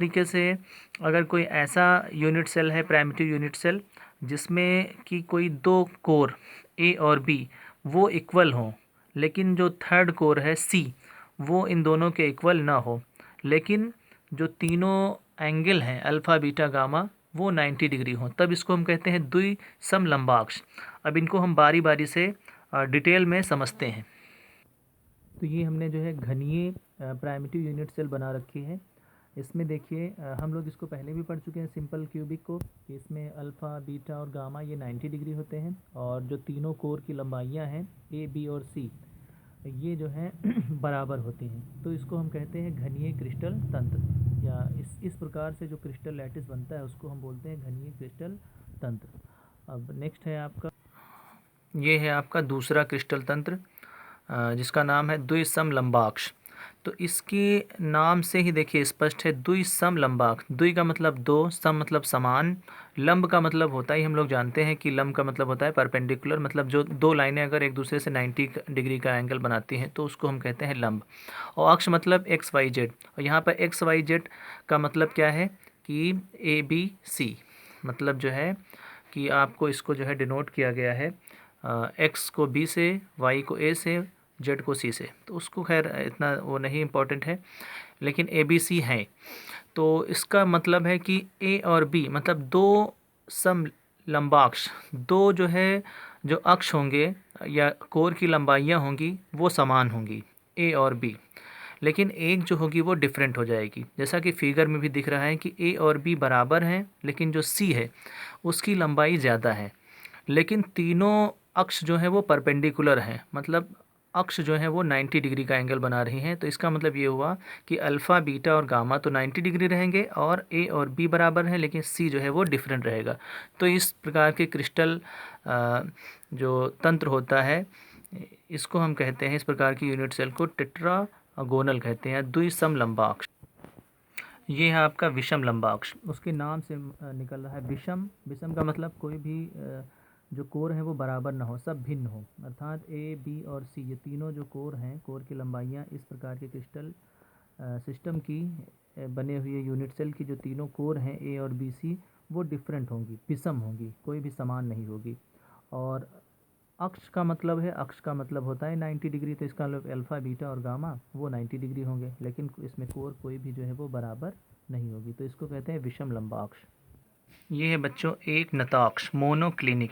तरीके से अगर कोई ऐसा यूनिट सेल है, प्राइमिटिव यूनिट सेल, जिसमें कि कोई दो कोर ए और बी वो इक्वल हों, लेकिन जो थर्ड कोर है सी वो इन दोनों के इक्वल ना हो, लेकिन जो तीनों एंगल हैं अल्फ़ा बीटा गामा वो 90 डिग्री हों, तब इसको हम कहते हैं द्विसमलंबाक्ष। अब इनको हम बारी बारी से डिटेल में समझते हैं। तो ये हमने जो है घनीय प्राइमिटिव यूनिट सेल बना रखी है। इसमें देखिए हम लोग इसको पहले भी पढ़ चुके हैं सिंपल क्यूबिक को, कि इसमें अल्फ़ा बीटा और गामा ये 90 डिग्री होते हैं, और जो तीनों कोर की लंबाइयाँ हैं ए बी और सी ये जो है बराबर होती हैं। तो इसको हम कहते हैं घनीय क्रिस्टल तंत्र, या इस प्रकार से जो क्रिस्टल लैटिस बनता है उसको हम बोलते हैं घनीय क्रिस्टल तंत्र। अब नेक्स्ट है आपका, ये है आपका दूसरा क्रिस्टल तंत्र जिसका नाम है द्विसमलंबाक्ष। तो इसके नाम से ही देखिए स्पष्ट है, द्विसमलंबाक्ष। द्वि का मतलब दो, सम मतलब समान, लंब का मतलब होता है, हम लोग जानते हैं कि लंब का मतलब होता है परपेंडिकुलर, मतलब जो दो लाइनें अगर एक दूसरे से 90 डिग्री का एंगल बनाती हैं तो उसको हम कहते हैं लंब। और अक्ष मतलब एक्स वाई जेड, और यहाँ पर एक्स वाई जेड का मतलब क्या है कि ए बी सी, मतलब जो है कि आपको इसको जो है डिनोट किया गया है एक्स को बी से, वाई को ए से, जेड को सी से। तो उसको खैर इतना वो नहीं इम्पोर्टेंट है, लेकिन ए बी सी हैं। तो इसका मतलब है कि ए और बी मतलब दो समलंबाक्ष, दो जो है जो अक्ष होंगे या कोर की लंबाइयाँ होंगी वो समान होंगी ए और बी, लेकिन एक जो होगी वो डिफरेंट हो जाएगी। जैसा कि फिगर में भी दिख रहा है कि ए और बी बराबर हैं, लेकिन जो सी है उसकी लंबाई ज़्यादा है, लेकिन तीनों अक्ष जो हैं वो परपेंडिकुलर हैं, मतलब अक्ष जो है वो 90 डिग्री का एंगल बना रही हैं। तो इसका मतलब ये हुआ कि अल्फ़ा बीटा और गामा तो 90 डिग्री रहेंगे, और ए और बी बराबर हैं, लेकिन सी जो है वो डिफरेंट रहेगा। तो इस प्रकार के क्रिस्टल जो तंत्र होता है इसको हम कहते हैं, इस प्रकार की यूनिट सेल को टेट्रागोनल कहते हैं, द्विसमलंबाक्ष। ये है आपका विषम लंबाक्ष, उसके नाम से निकल रहा है विषम। विषम का मतलब कोई भी जो कोर है वो बराबर ना हो, सब भिन्न हो, अर्थात ए बी और सी ये तीनों जो कोर हैं, कोर की लंबाइयाँ इस प्रकार के क्रिस्टल सिस्टम की बने हुए यूनिट सेल की जो तीनों कोर हैं ए और बी सी वो डिफरेंट होंगी, विषम होंगी, कोई भी समान नहीं होगी। और अक्ष का मतलब है, अक्ष का मतलब होता है 90 डिग्री, तो इसका मतलब अल्फ़ा बीटा और गामा वो 90 डिग्री होंगे, लेकिन इसमें कोर कोई भी जो है वो बराबर नहीं होगी, तो इसको कहते हैं विषम लंबाक्ष। ये है बच्चों एक नताक्ष, मोनोक्लिनिक।